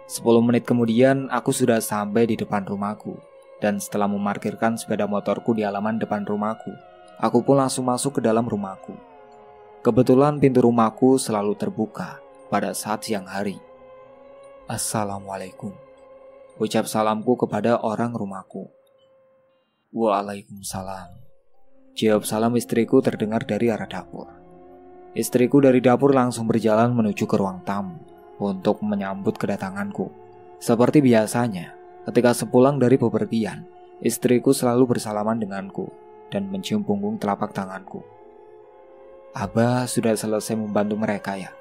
10 menit kemudian, aku sudah sampai di depan rumahku. Dan setelah memarkirkan sepeda motorku di halaman depan rumahku, aku pun langsung masuk ke dalam rumahku. Kebetulan pintu rumahku selalu terbuka pada saat siang hari. Assalamualaikum, ucap salamku kepada orang rumahku. Waalaikumsalam, jawab salam istriku terdengar dari arah dapur. Istriku dari dapur langsung berjalan menuju ke ruang tamu untuk menyambut kedatanganku. Seperti biasanya, ketika sepulang dari bepergian, istriku selalu bersalaman denganku dan mencium punggung telapak tanganku. Abah sudah selesai membantu mereka ya?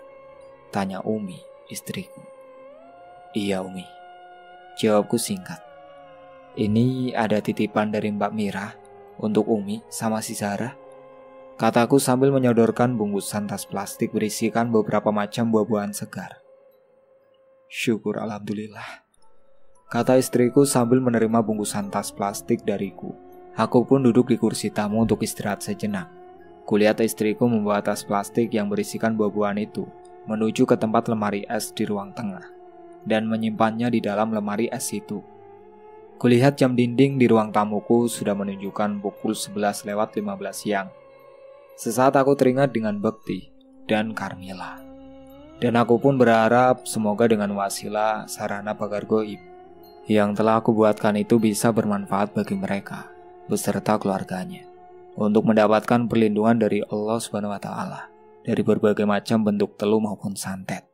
Tanya Umi, istriku. Iya Umi, jawabku singkat. Ini ada titipan dari Mbak Mira untuk Umi sama si Zara, kataku sambil menyodorkan bungkusan tas plastik berisikan beberapa macam buah-buahan segar. Syukur alhamdulillah, kata istriku sambil menerima bungkusan tas plastik dariku. Aku pun duduk di kursi tamu untuk istirahat sejenak. Kulihat istriku membawa tas plastik yang berisikan buah-buahan itu menuju ke tempat lemari es di ruang tengah dan menyimpannya di dalam lemari es itu. Kulihat jam dinding di ruang tamuku sudah menunjukkan pukul 11:15 siang. Sesaat aku teringat dengan Bekti dan Carmila. Dan aku pun berharap semoga dengan wasilah sarana pagar goib yang telah aku buatkan itu bisa bermanfaat bagi mereka beserta keluarganya untuk mendapatkan perlindungan dari Allah SWT dari berbagai macam bentuk teluh maupun santet.